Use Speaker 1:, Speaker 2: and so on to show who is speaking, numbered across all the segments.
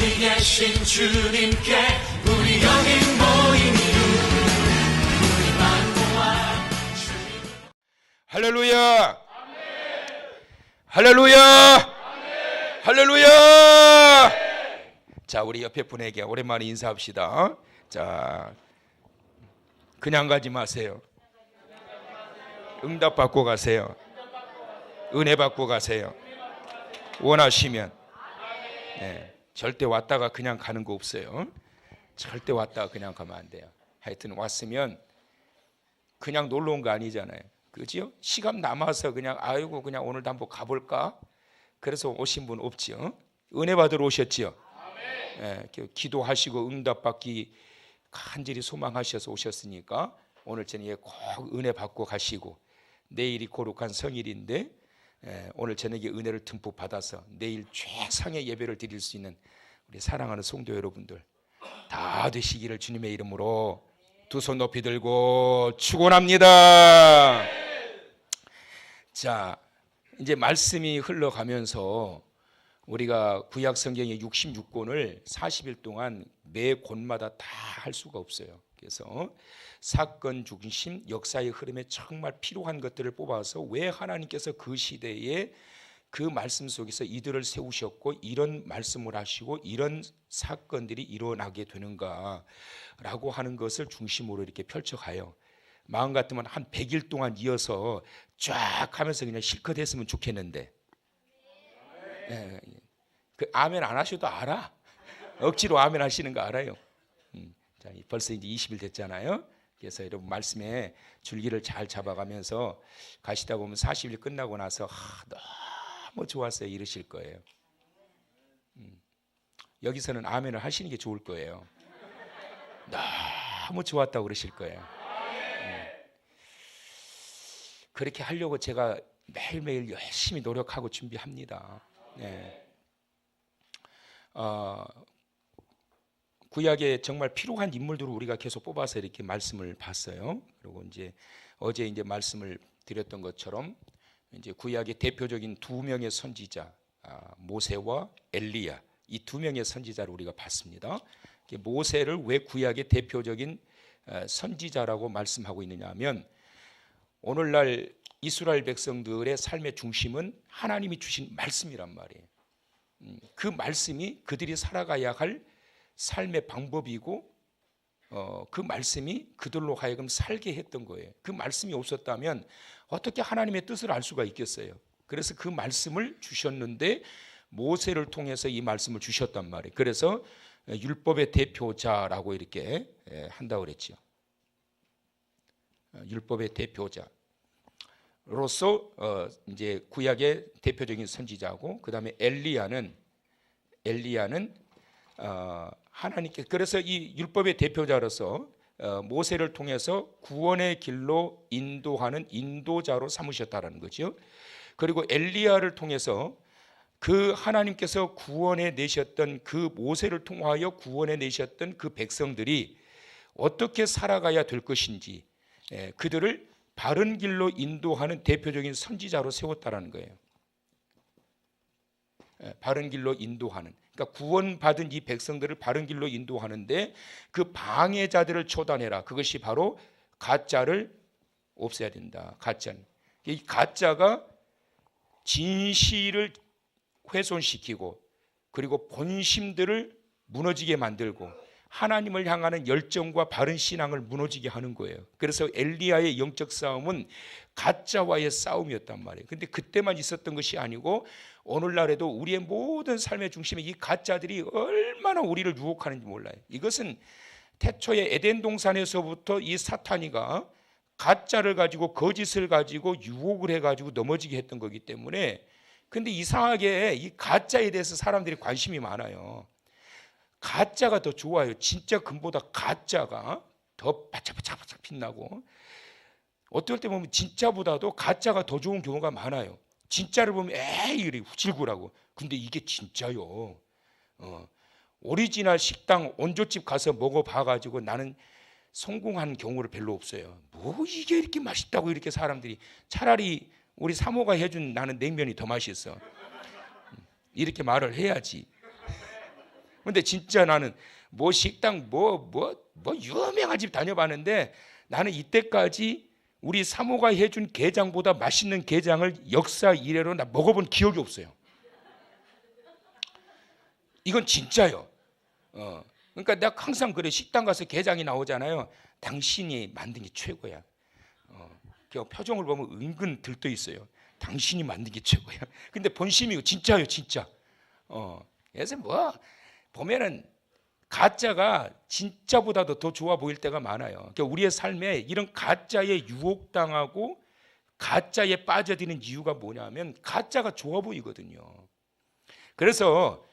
Speaker 1: 어디 계신 주님께 우리 여기 모인 이유 우리만 모아 주님.
Speaker 2: 할렐루야. 할렐루야. 할렐루야. 자, 우리 옆에 분에게 오랜만에 인사합시다. 자, 그냥 가지 마세요. 응답 받고 가세요. 은혜 받고 가세요. 원하시면. 네, 절대 왔다가 그냥 가는 거 없어요. 절대 왔다가 그냥 가면 안 돼요. 하여튼 왔으면 그냥 놀러 온 거 아니잖아요. 그죠? 시간 남아서 그냥 아이고 그냥 오늘도 한번 가볼까? 그래서 오신 분 없죠. 은혜 받으러 오셨죠. 예, 기도하시고 응답 받기 간절히 소망하셔서 오셨으니까 오늘 저녁에 꼭 은혜 받고 가시고, 내일이 거룩한 성일인데 오늘 저녁에 은혜를 듬뿍 받아서 내일 최상의 예배를 드릴 수 있는 우리 사랑하는 성도 여러분들 다 되시기를 주님의 이름으로 두 손 높이 들고 축원합니다. 자, 이제 말씀이 흘러가면서 우리가 구약 성경의 66권을 40일 동안 매 권마다 다 할 수가 없어요. 그래서 사건 중심 역사의 흐름에 정말 필요한 것들을 뽑아서 왜 하나님께서 그 시대에 그 말씀 속에서 이들을 세우셨고 이런 말씀을 하시고 이런 사건들이 일어나게 되는가라고 하는 것을 중심으로 이렇게 펼쳐가요. 마음 같으면 한 100일 동안 이어서 쫙 하면서 그냥 실컷 했으면 좋겠는데, 그 아멘 안 하셔도 알아. 억지로 아멘 하시는 거 알아요. 자, 벌써 이제 20일 됐잖아요. 그래서 여러분 말씀에 줄기를 잘 잡아가면서 가시다 보면 40일 끝나고 나서 너무 좋았어요 이러실 거예요. 여기서는 아멘을 하시는 게 좋을 거예요. 너무 좋았다고 그러실 거예요. 그렇게 하려고 제가 매일매일 열심히 노력하고 준비합니다. 네. 구약에 정말 필요한 인물들을 우리가 계속 뽑아서 이렇게 말씀을 봤어요. 그리고 이제 어제 이제 말씀을 드렸던 것처럼 이제 구약의 대표적인 두 명의 선지자 모세와 엘리야, 이 두 명의 선지자를 우리가 봤습니다. 모세를 왜 구약의 대표적인 선지자라고 말씀하고 있느냐 하면 오늘날 이스라엘 백성들의 삶의 중심은 하나님이 주신 말씀이란 말이에요. 그 말씀이 그들이 살아가야 할 삶의 방법이고 그 말씀이 그들로 하여금 살게 했던 거예요. 그 말씀이 없었다면 어떻게 하나님의 뜻을 알 수가 있겠어요. 그래서 그 말씀을 주셨는데 모세를 통해서 이 말씀을 주셨단 말이에요. 그래서 율법의 대표자라고 이렇게 한다고 그랬죠. 율법의 대표자로서 이제 구약의 대표적인 선지자고, 그 다음에 엘리야는 하나님께, 그래서 이 율법의 대표자로서 모세를 통해서 구원의 길로 인도하는 인도자로 삼으셨다라는 거죠. 그리고 엘리야를 통해서 그 하나님께서 구원해 내셨던 그 모세를 통하여 구원해 내셨던 그 백성들이 어떻게 살아가야 될 것인지 그들을 바른 길로 인도하는 대표적인 선지자로 세웠다라는 거예요. 바른 길로 인도하는, 그러니까 구원받은 이 백성들을 바른 길로 인도하는데 그 방해자들을 초단해라. 그것이 바로 가짜를 없애야 된다. 가짜는, 이 가짜가 진실을 훼손시키고 그리고 본심들을 무너지게 만들고 하나님을 향하는 열정과 바른 신앙을 무너지게 하는 거예요. 그래서 엘리야의 영적 싸움은 가짜와의 싸움이었단 말이에요. 근데 그때만 있었던 것이 아니고 오늘날에도 우리의 모든 삶의 중심에 이 가짜들이 얼마나 우리를 유혹하는지 몰라요. 이것은 태초의 에덴 동산에서부터 이 사탄이가 가짜를 가지고 거짓을 가지고 유혹을 해가지고 넘어지게 했던 거기 때문에, 근데 이상하게 이 가짜에 대해서 사람들이 관심이 많아요. 가짜가 더 좋아요. 진짜 금보다 가짜가 더 바짝바짝 빛나고, 어떨 때 보면 진짜보다도 가짜가 더 좋은 경우가 많아요. 진짜를 보면 에이 이래 후질구라고. 근데 이게 진짜요. 오리지널 식당 원조집 가서 먹어봐가지고 나는 성공한 경우를 별로 없어요. 뭐 이게 이렇게 맛있다고 이렇게 사람들이, 차라리 우리 사모가 해준 나는 냉면이 더 맛있어. 이렇게 말을 해야지. 근데 진짜 나는 뭐 식당 뭐 유명한 집 다녀봤는데 나는 이때까지 우리 사모가 해준 게장보다 맛있는 게장을 역사 이래로 나 먹어본 기억이 없어요. 이건 진짜요. 그러니까 내가 항상 그래. 식당 가서 게장이 나오잖아요. 당신이 만든 게 최고야. 그 표정을 보면 은근 들떠 있어요. 당신이 만든 게 최고야. 근데 본심이고 진짜요, 진짜. 그래서 뭐 보면은 가짜가 진짜보다도 더 좋아 보일 때가 많아요. 그러니까 우리의 삶에 이런 가짜에 유혹당하고 가짜에 빠져드는 이유가 뭐냐면 가짜가 좋아 보이거든요. 그래서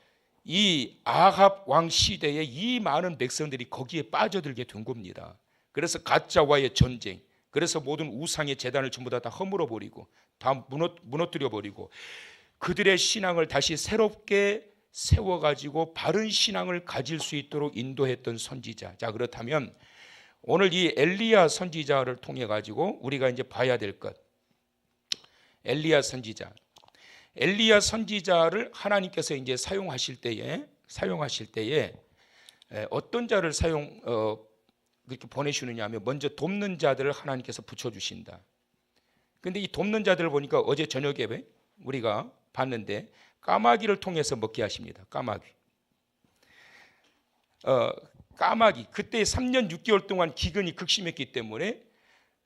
Speaker 2: 이 아합 왕 시대에 이 많은 백성들이 거기에 빠져들게 된 겁니다. 그래서 가짜와의 전쟁, 그래서 모든 우상의 제단을 전부 다 허물어 버리고 다 무너뜨려 버리고 그들의 신앙을 다시 새롭게 세워가지고 바른 신앙을 가질 수 있도록 인도했던 선지자. 자, 그렇다면 오늘 이 엘리야 선지자를 통해 가지고 우리가 이제 봐야 될 것, 엘리야 선지자. 엘리야 선지자를 하나님께서 이제 사용하실 때에 어떤 자를 그렇게 보내시느냐 하면 먼저 돕는 자들을 하나님께서 붙여주신다. 근데 이 돕는 자들을 보니까 어제 저녁에 우리가 봤는데 까마귀를 통해서 먹게 하십니다. 까마귀. 그때 3년 6개월 동안 기근이 극심했기 때문에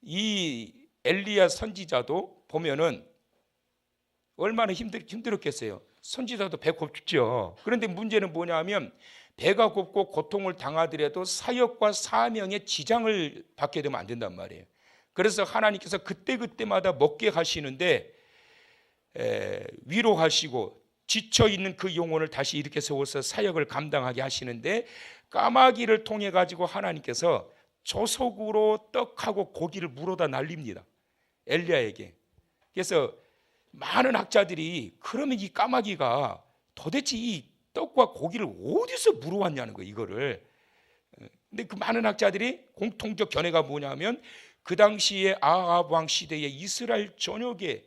Speaker 2: 이 엘리야 선지자도 보면은 얼마나 힘들었겠어요. 선지자도 배 곱죠. 그런데 문제는 뭐냐면 배가 곱고 고통을 당하더라도 사역과 사명에 지장을 받게 되면 안 된단 말이에요. 그래서 하나님께서 그때마다 먹게 하시는데 위로하시고 지쳐있는 그 영혼을 다시 일으켜 세워서 사역을 감당하게 하시는데 까마귀를 통해 가지고 하나님께서 조석으로 떡하고 고기를 물어다 날립니다. 엘리야에게. 그래서 많은 학자들이 그러면 이 까마귀가 도대체 이 떡과 고기를 어디서 물어왔냐는 거예요, 이거를. 근데 그 많은 학자들이 공통적 견해가 뭐냐면 그 당시에 아합 왕 시대에 이스라엘 전역에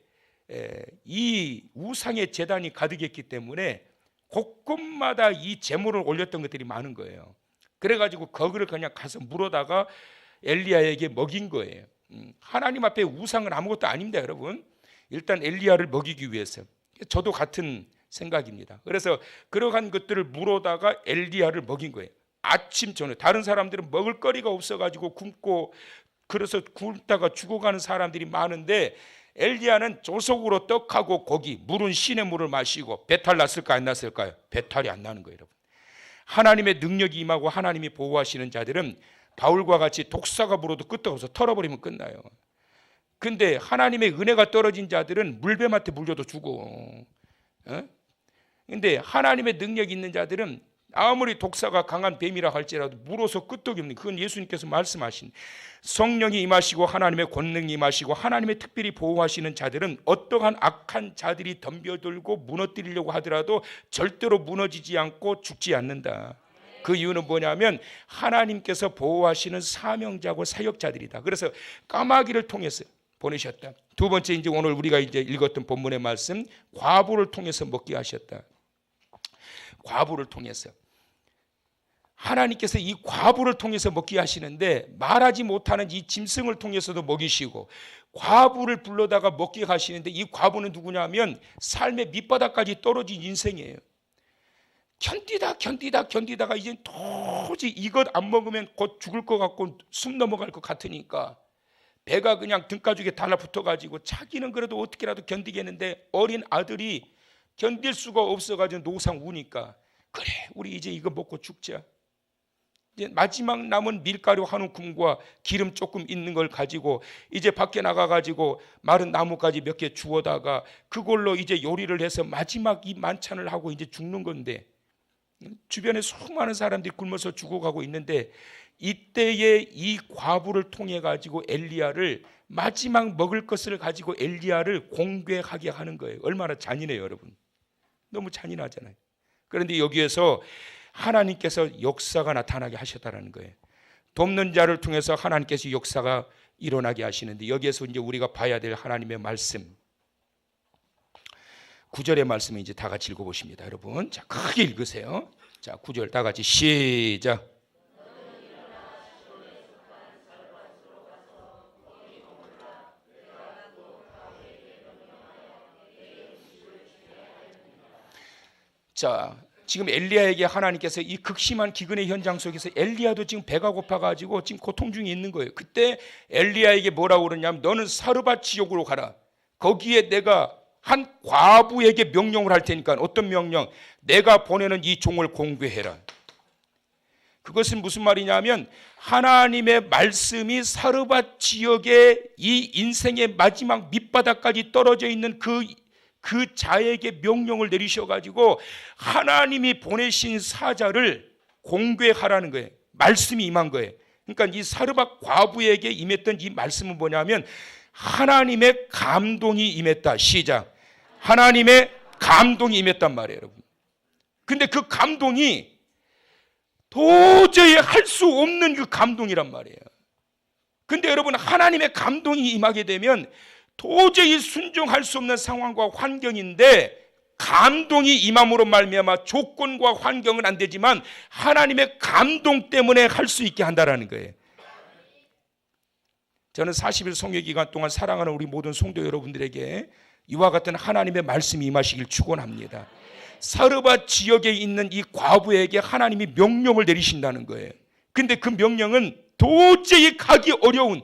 Speaker 2: 이 우상의 제단이 가득했기 때문에 곳곳마다 이 제물을 올렸던 것들이 많은 거예요. 그래가지고 거기를 그냥 가서 물어다가 엘리야에게 먹인 거예요. 하나님 앞에 우상은 아무것도 아닙니다, 여러분. 일단 엘리야를 먹이기 위해서. 저도 같은 생각입니다. 그래서 그러한 것들을 물어다가 엘리야를 먹인 거예요. 아침 저녁. 다른 사람들은 먹을 거리가 없어가지고 굶고 그래서 굶다가 죽어가는 사람들이 많은데 엘리야는 조석으로 떡하고 고기, 물은 신의 물을 마시고 배탈 났을까 안 났을까요? 배탈이 안 나는 거예요, 여러분. 하나님의 능력이 임하고 하나님이 보호하시는 자들은 바울과 같이 독사가 불어도 끄떡없어 털어버리면 끝나요. 근데 하나님의 은혜가 떨어진 자들은 물뱀한테 물려도 죽어. 근데 하나님의 능력이 있는 자들은 아무리 독사가 강한 뱀이라 할지라도 물어서 끄떡이 없는, 그건 예수님께서 말씀하신 성령이 임하시고 하나님의 권능이 임하시고 하나님의 특별히 보호하시는 자들은 어떠한 악한 자들이 덤벼들고 무너뜨리려고 하더라도 절대로 무너지지 않고 죽지 않는다. 그 이유는 뭐냐면 하나님께서 보호하시는 사명자고 사역자들이다. 그래서 까마귀를 통해서 보내셨다. 두 번째, 이제 오늘 우리가 이제 읽었던 본문의 말씀, 과부를 통해서 먹게 하셨다. 과부를 통해서 하나님께서 이 과부를 통해서 먹게 하시는데 말하지 못하는 이 짐승을 통해서도 먹이시고 과부를 불러다가 먹게 하시는데 이 과부는 누구냐면 삶의 밑바닥까지 떨어진 인생이에요. 견디다가 이제 도저히 이것 안 먹으면 곧 죽을 것 같고 숨 넘어갈 것 같으니까 배가 그냥 등가죽에 달라붙어가지고 자기는 그래도 어떻게라도 견디겠는데 어린 아들이 견딜 수가 없어가지고 노상 우니까 그래 우리 이제 이거 먹고 죽자. 이제 마지막 남은 밀가루 한 움큼과 기름 조금 있는 걸 가지고 이제 밖에 나가가지고 마른 나무까지 몇 개 주워다가 그걸로 이제 요리를 해서 마지막 이 만찬을 하고 이제 죽는 건데 주변에 수많은 사람들이 굶어서 죽어가고 있는데 이때에 이 과부를 통해 가지고 엘리야를 마지막 먹을 것을 가지고 엘리야를 공개하게 하는 거예요. 얼마나 잔인해요, 여러분. 너무 잔인하잖아요. 그런데 여기에서 하나님께서 역사가 나타나게 하셨다는 거예요. 돕는 자를 통해서 하나님께서 역사가 일어나게 하시는데 여기에서 이제 우리가 봐야 될 하나님의 말씀, 9절의 말씀을 이제 다 같이 읽어보십니다. 여러분, 자, 크게 읽으세요. 자, 9절 다 같이 시작. 자, 지금 엘리야에게 하나님께서 이 극심한 기근의 현장 속에서 엘리야도 지금 배가 고파가지고 지금 고통 중에 있는 거예요. 그때 엘리야에게 뭐라고 그러냐면 너는 사르밧 지역으로 가라. 거기에 내가 한 과부에게 명령을 할 테니까. 어떤 명령? 내가 보내는 이 종을 공개해라. 그것은 무슨 말이냐면 하나님의 말씀이 사르밧 지역에 이 인생의 마지막 밑바닥까지 떨어져 있는 그 자에게 명령을 내리셔가지고 하나님이 보내신 사자를 공개하라는 거예요. 말씀이 임한 거예요. 그러니까 이 사르밧 과부에게 임했던 이 말씀은 뭐냐면 하나님의 감동이 임했다. 시작. 하나님의 감동이 임했단 말이에요, 여러분. 근데 그 감동이 도저히 할 수 없는 그 감동이란 말이에요. 근데 여러분, 하나님의 감동이 임하게 되면 도저히 순종할 수 없는 상황과 환경인데 감동이 임함으로 말미암아 조건과 환경은 안 되지만 하나님의 감동 때문에 할 수 있게 한다라는 거예요. 저는 40일 성회 기간 동안 사랑하는 우리 모든 성도 여러분들에게 이와 같은 하나님의 말씀이 임하시길 축원합니다. 사르밧 지역에 있는 이 과부에게 하나님이 명령을 내리신다는 거예요. 근데 그 명령은 도저히 가기 어려운,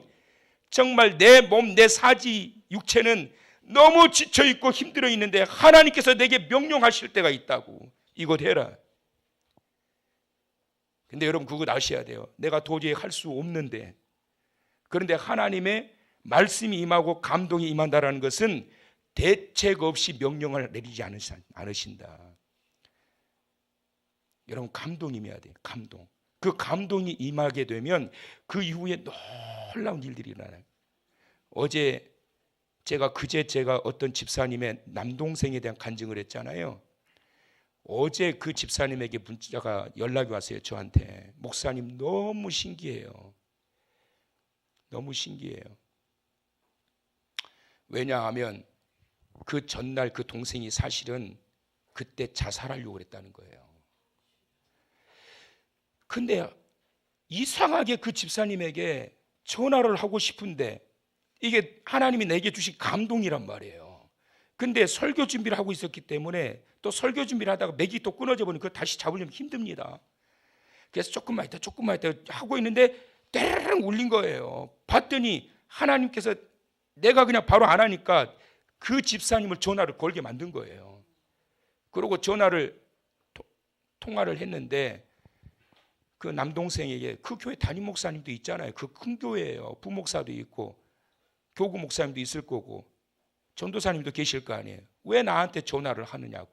Speaker 2: 정말 내 몸, 내 사지, 육체는 너무 지쳐있고 힘들어 있는데 하나님께서 내게 명령하실 때가 있다고. 이것 해라. 근데 여러분, 그거 아셔야 돼요. 내가 도저히 할 수 없는데, 그런데 하나님의 말씀이 임하고 감동이 임한다라는 것은 대책 없이 명령을 내리지 않으신다. 여러분, 감동이 임해야 돼요. 감동. 그 감동이 임하게 되면 그 이후에 놀라운 일들이 일어나요. 그제 제가 어떤 집사님의 남동생에 대한 간증을 했잖아요. 어제 그 집사님에게 문자가 연락이 왔어요. 저한테. 목사님, 너무 신기해요. 너무 신기해요. 왜냐하면 그 전날 그 동생이 사실은 그때 자살하려고 그랬다는 거예요. 근데 이상하게 그 집사님에게 전화를 하고 싶은데 이게 하나님이 내게 주신 감동이란 말이에요. 근데 설교 준비를 하고 있었기 때문에 또 설교 준비를 하다가 맥이 또 끊어져 버리면 그걸 다시 잡으려면 힘듭니다. 그래서 조금만 있다 하고 있는데 때르릉 울린 거예요. 봤더니 하나님께서 내가 그냥 바로 안 하니까 그 집사님을 전화를 걸게 만든 거예요. 그리고 통화를 했는데 그 남동생에게, 그 교회 담임 목사님도 있잖아요. 그 큰 교회예요. 부목사도 있고 교구 목사님도 있을 거고 전도사님도 계실 거 아니에요. 왜 나한테 전화를 하느냐고.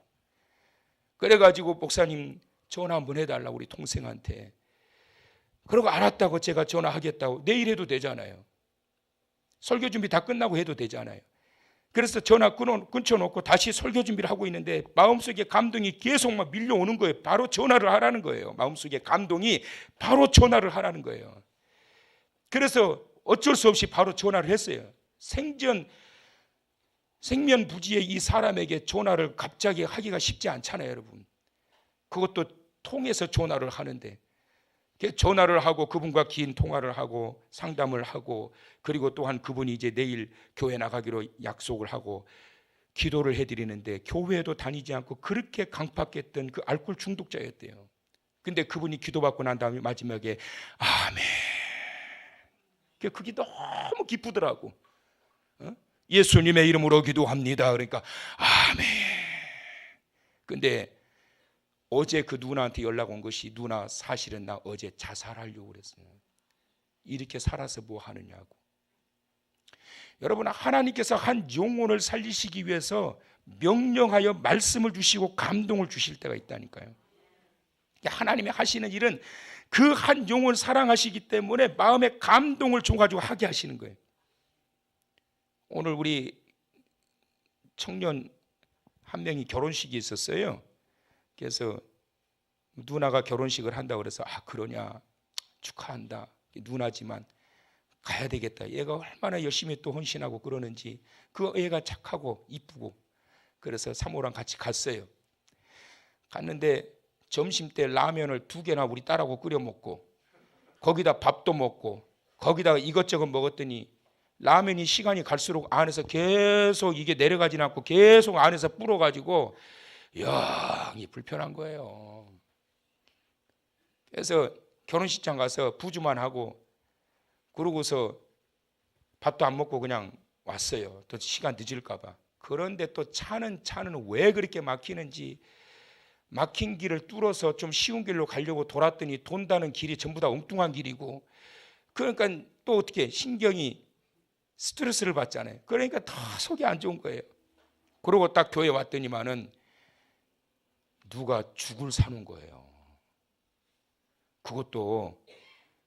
Speaker 2: 그래가지고 목사님 전화 한번 해달라고 우리 동생한테. 그러고 알았다고 제가 전화하겠다고. 내일 해도 되잖아요. 설교 준비 다 끝나고 해도 되잖아요. 그래서 전화 끊쳐놓고 다시 설교 준비를 하고 있는데 마음속에 감동이 계속 막 밀려오는 거예요. 바로 전화를 하라는 거예요. 마음속에 감동이 바로 전화를 하라는 거예요. 그래서 어쩔 수 없이 바로 전화를 했어요. 생면부지의 이 사람에게 전화를 갑자기 하기가 쉽지 않잖아요, 여러분. 그것도 통해서 전화를 하는데 전화를 하고 그분과 긴 통화를 하고 상담을 하고, 그리고 또한 그분이 이제 내일 교회 나가기로 약속을 하고 기도를 해드리는데 교회에도 다니지 않고 그렇게 강팍했던 그 알코올 중독자였대요. 근데 그분이 기도받고 난 다음에 마지막에 아멘. 그게 너무 기쁘더라고. 예수님의 이름으로 기도합니다. 그러니까 아멘. 근데 어제 그 누나한테 연락 온 것이, 누나 사실은 나 어제 자살하려고 그랬어요. 이렇게 살아서 뭐 하느냐고. 여러분, 하나님께서 한 영혼을 살리시기 위해서 명령하여 말씀을 주시고 감동을 주실 때가 있다니까요. 하나님이 하시는 일은 그 한 영혼을 사랑하시기 때문에 마음의 감동을 줘가지고 하게 하시는 거예요. 오늘 우리 청년 한 명이 결혼식이 있었어요. 그래서 누나가 결혼식을 한다고 그래서 그러냐, 축하한다, 누나지만 가야 되겠다. 얘가 얼마나 열심히 또 헌신하고 그러는지, 그 애가 착하고 이쁘고 그래서 사모랑 같이 갔어요. 갔는데 점심 때 라면을 2개나 우리 딸하고 끓여 먹고 거기다 밥도 먹고 거기다가 이것저것 먹었더니 라면이 시간이 갈수록 안에서 계속 이게 내려가지는 않고 계속 안에서 불어가지고 이 불편한 거예요. 그래서 결혼식장 가서 부주만 하고 그러고서 밥도 안 먹고 그냥 왔어요. 또 시간 늦을까 봐. 그런데 또 차는 왜 그렇게 막히는지, 막힌 길을 뚫어서 좀 쉬운 길로 가려고 돌았더니 돈다는 길이 전부 다 엉뚱한 길이고, 그러니까 또 어떻게 신경이 스트레스를 받잖아요. 그러니까 더 속이 안 좋은 거예요. 그러고 딱 교회 왔더니만은 누가 죽을 사는 거예요. 그것도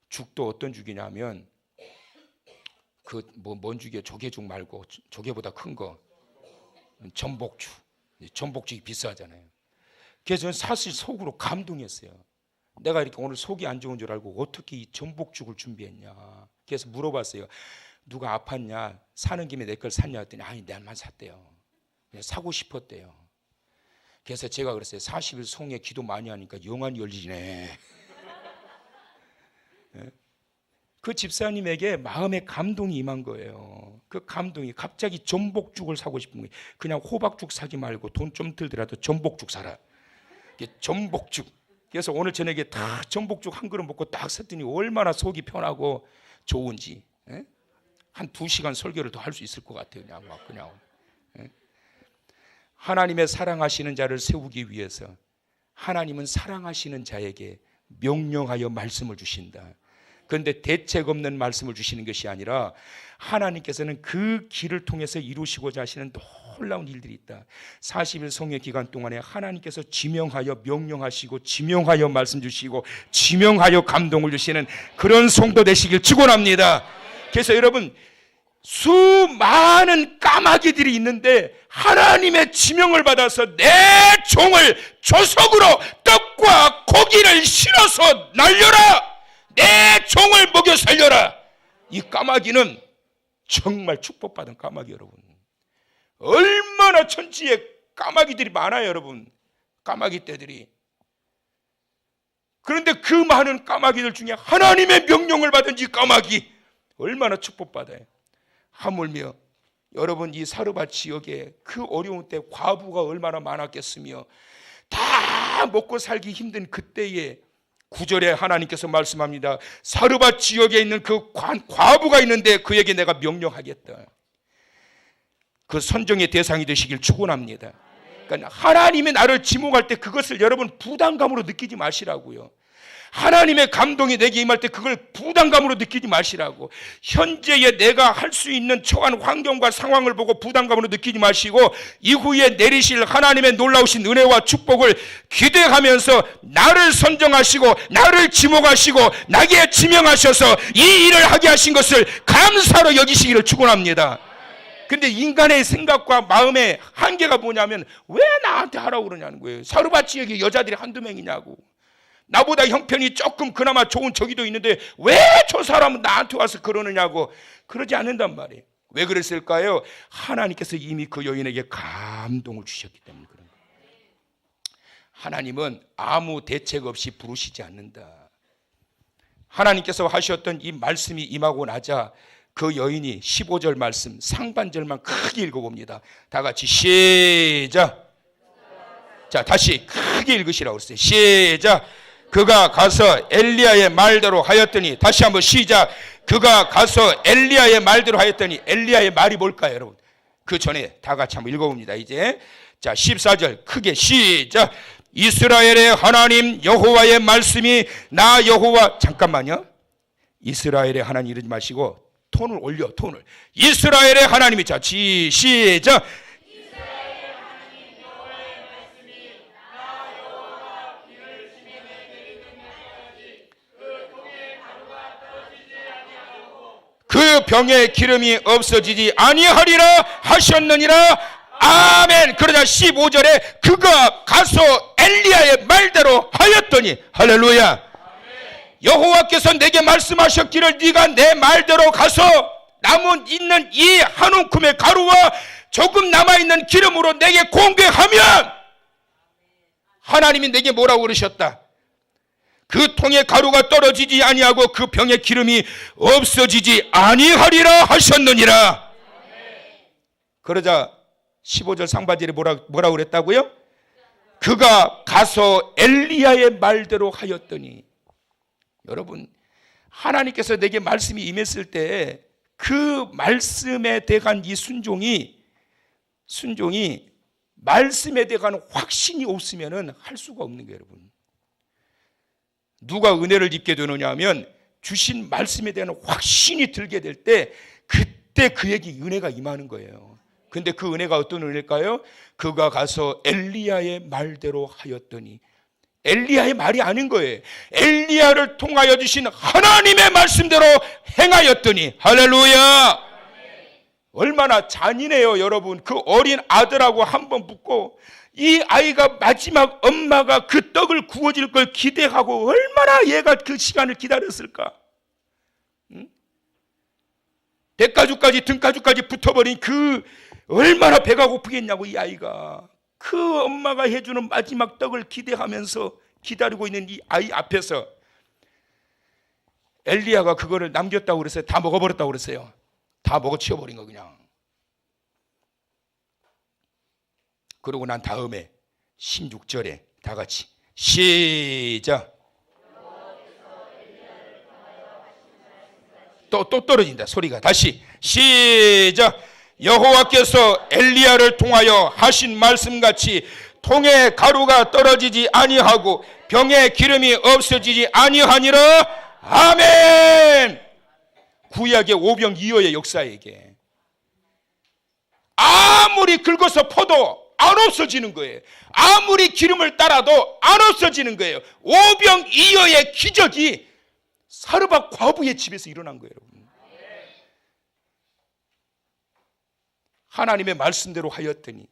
Speaker 2: 죽도 어떤 죽이냐면 뭔 죽이에요? 조개죽 말고 조개보다 큰 거, 전복죽. 전복죽이 비싸잖아요. 그래서 저는 사실 속으로 감동했어요. 내가 이렇게 오늘 속이 안 좋은 줄 알고 어떻게 이 전복죽을 준비했냐. 그래서 물어봤어요. 누가 아팠냐? 사는 김에 내 걸 샀냐 했더니 아니 내만 샀대요. 사고 싶었대요. 그래서 제가 그랬어요. 40일 송에 기도 많이 하니까 영안이 열리네. 그 집사님에게 마음의 감동이 임한 거예요. 그 감동이 갑자기 전복죽을 사고 싶은 거예요. 그냥 호박죽 사지 말고 돈 좀 들더라도 전복죽 사라. 전복죽. 그래서 오늘 저녁에 다 전복죽 한 그릇 먹고 딱 샀더니 얼마나 속이 편하고 좋은지. 한 2시간 설교를 더 할 수 있을 것 같아요. 그냥. 하나님의 사랑하시는 자를 세우기 위해서 하나님은 사랑하시는 자에게 명령하여 말씀을 주신다. 그런데 대책 없는 말씀을 주시는 것이 아니라 하나님께서는 그 길을 통해서 이루시고자 하시는 놀라운 일들이 있다. 40일 성회 기간 동안에 하나님께서 지명하여 명령하시고 지명하여 말씀 주시고 지명하여 감동을 주시는 그런 성도 되시길 축원합니다. 그래서 여러분, 수많은 까마귀들이 있는데 하나님의 지명을 받아서 내 종을 조석으로 떡과 고기를 실어서 날려라. 내 종을 먹여 살려라. 이 까마귀는 정말 축복받은 까마귀 여러분. 얼마나 천지에 까마귀들이 많아요 여러분. 까마귀 떼들이. 그런데 그 많은 까마귀들 중에 하나님의 명령을 받은 이 까마귀 얼마나 축복받아요. 하물며 여러분 이 사르밧 지역에 그 어려운 때 과부가 얼마나 많았겠으며 다 먹고 살기 힘든 그때에 9절에 하나님께서 말씀합니다. 사르밧 지역에 있는 그 과부가 있는데 그에게 내가 명령하겠다. 그 선정의 대상이 되시길 축원합니다. 그러니까 하나님이 나를 지목할 때 그것을 여러분 부담감으로 느끼지 마시라고요. 하나님의 감동이 내게 임할 때 그걸 부담감으로 느끼지 마시라고. 현재의 내가 할 수 있는 처한 환경과 상황을 보고 부담감으로 느끼지 마시고 이후에 내리실 하나님의 놀라우신 은혜와 축복을 기대하면서 나를 선정하시고 나를 지목하시고 나에게 지명하셔서 이 일을 하게 하신 것을 감사로 여기시기를 축원합니다. 근데 인간의 생각과 마음의 한계가 뭐냐면 왜 나한테 하라고 그러냐는 거예요. 사르밧 지역에 여자들이 한두 명이냐고. 나보다 형편이 조금 그나마 좋은 저기도 있는데 왜 저 사람은 나한테 와서 그러느냐고. 그러지 않는단 말이에요. 왜 그랬을까요? 하나님께서 이미 그 여인에게 감동을 주셨기 때문에 그런 거예요. 하나님은 아무 대책 없이 부르시지 않는다. 하나님께서 하셨던 이 말씀이 임하고 나자 그 여인이 15절 말씀 상반절만 크게 읽어봅니다. 다 같이 시작. 자, 다시 크게 읽으시라고 그랬어요. 시작. 그가 가서 엘리야의 말대로 하였더니, 다시 한번 시작. 그가 가서 엘리야의 말대로 하였더니, 엘리야의 말이 뭘까요 여러분? 그 전에 다 같이 한번 읽어봅니다. 이제 자 14절 크게 시작. 이스라엘의 하나님 여호와의 말씀이 나 여호와, 잠깐만요, 이스라엘의 하나님 이러지 마시고 톤을 올려, 톤을. 이스라엘의 하나님이, 자 시작. 그 병에 기름이 없어지지 아니하리라 하셨느니라. 아멘. 그러자 15절에 그가 가서 엘리야의 말대로 하였더니, 할렐루야. 여호와께서 내게 말씀하셨기를 네가 내 말대로 가서 남은 있는 이 한 움큼의 가루와 조금 남아있는 기름으로 내게 공개하면 하나님이 내게 뭐라고 그러셨다? 그 통에 가루가 떨어지지 아니하고 그 병에 기름이 없어지지 아니하리라 하셨느니라. 그러자 15절 상반절에 뭐라고 그랬다고요? 그가 가서 엘리야의 말대로 하였더니. 여러분, 하나님께서 내게 말씀이 임했을 때 그 말씀에 대한 이 순종이 말씀에 대한 확신이 없으면 할 수가 없는 거예요. 여러분, 누가 은혜를 입게 되느냐 하면 주신 말씀에 대한 확신이 들게 될 때 그때 그에게 은혜가 임하는 거예요. 근데 그 은혜가 어떤 은혜일까요? 그가 가서 엘리야의 말대로 하였더니. 엘리야의 말이 아닌 거예요. 엘리야를 통하여 주신 하나님의 말씀대로 행하였더니. 할렐루야. 얼마나 잔인해요, 여러분. 그 어린 아들하고 한번 붙고 이 아이가 마지막 엄마가 그 떡을 구워질 걸 기대하고 얼마나 얘가 그 시간을 기다렸을까. 백가죽까지 등가죽까지 붙어버린 그 얼마나 배가 고프겠냐고. 이 아이가 그 엄마가 해주는 마지막 떡을 기대하면서 기다리고 있는 이 아이 앞에서 엘리야가 그거를 남겼다고 그랬어요? 다 먹어버렸다고 그랬어요? 다 먹어치워버린 거 그냥. 그러고 난 다음에 16절에 다 같이 시작. 또 떨어진다 소리가. 다시 시작. 여호와께서 엘리야를 통하여 하신 말씀같이 통에 가루가 떨어지지 아니하고 병에 기름이 없어지지 아니하니라. 아멘. 구약의 오병이어의 역사에게 아무리 긁어서 퍼도 안 없어지는 거예요. 아무리 기름을 따라도 안 없어지는 거예요. 오병이어의 기적이 사르밧 과부의 집에서 일어난 거예요. 여러분, 하나님의 말씀대로 하였더니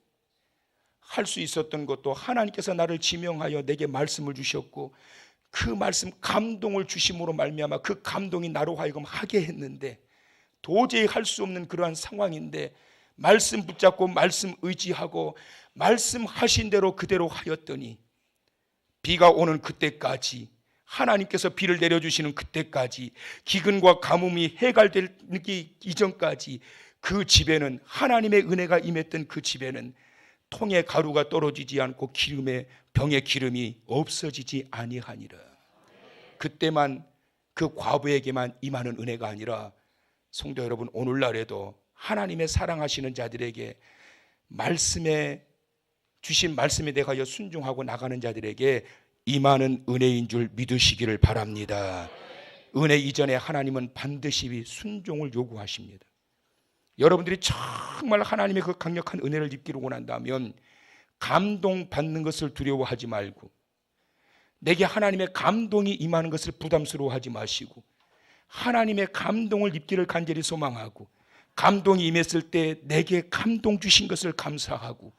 Speaker 2: 할 수 있었던 것도 하나님께서 나를 지명하여 내게 말씀을 주셨고 그 말씀 감동을 주심으로 말미암아 그 감동이 나로 하여금 하게 했는데 도저히 할 수 없는 그러한 상황인데 말씀 붙잡고 말씀 의지하고 말씀하신 대로 그대로 하였더니 비가 오는 그때까지, 하나님께서 비를 내려주시는 그때까지, 기근과 가뭄이 해갈되기 이전까지 그 집에는 하나님의 은혜가 임했던 그 집에는 통에 가루가 떨어지지 않고 병에 기름이 없어지지 아니하니라. 그때만 그 과부에게만 임하는 은혜가 아니라 성도 여러분, 오늘날에도 하나님의 사랑하시는 자들에게 말씀에 주신 말씀에 대하여 순종하고 나가는 자들에게 임하는 은혜인 줄 믿으시기를 바랍니다. 은혜 이전에 하나님은 반드시 순종을 요구하십니다. 여러분들이 정말 하나님의 그 강력한 은혜를 입기를 원한다면 감동받는 것을 두려워하지 말고 내게 하나님의 감동이 임하는 것을 부담스러워하지 마시고 하나님의 감동을 입기를 간절히 소망하고 감동이 임했을 때 내게 감동 주신 것을 감사하고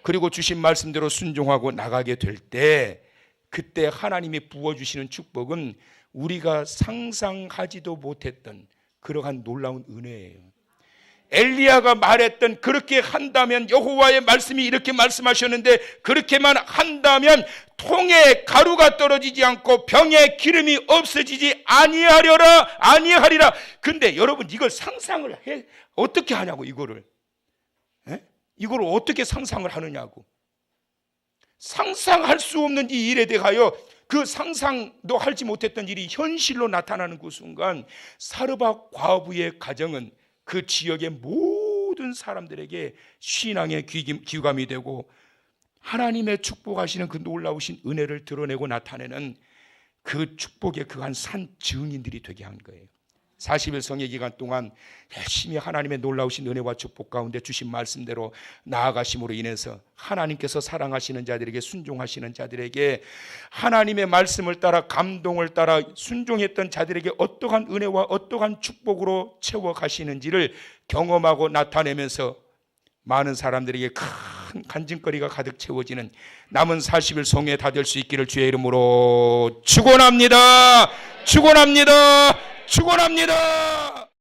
Speaker 2: 그리고 주신 말씀대로 순종하고 나가게 될 때 그때 하나님이 부어주시는 축복은 우리가 상상하지도 못했던 그러한 놀라운 은혜예요. 엘리야가 말했던 그렇게 한다면, 여호와의 말씀이 이렇게 말씀하셨는데 그렇게만 한다면 통에 가루가 떨어지지 않고 병에 기름이 없어지지 아니하리라. 근데 여러분, 이걸 상상을 해 어떻게 하냐고. 이거를 어떻게 상상을 하느냐고. 상상할 수 없는 이 일에 대하여 그 상상도 하지 못했던 일이 현실로 나타나는 그 순간 사르밧 과부의 가정은 그 지역의 모든 사람들에게 신앙의 귀감이 되고 하나님의 축복하시는 그 놀라우신 은혜를 드러내고 나타내는 그 축복의 그 한 산 증인들이 되게 한 거예요. 40일 성의 기간 동안 열심히 하나님의 놀라우신 은혜와 축복 가운데 주신 말씀대로 나아가심으로 인해서 하나님께서 사랑하시는 자들에게, 순종하시는 자들에게, 하나님의 말씀을 따라 감동을 따라 순종했던 자들에게 어떠한 은혜와 어떠한 축복으로 채워가시는지를 경험하고 나타내면서 많은 사람들에게 큰 간증거리가 가득 채워지는 남은 40일 성회 다 될 수 있기를 주의 이름으로 축원합니다. 축원합니다. 축원합니다.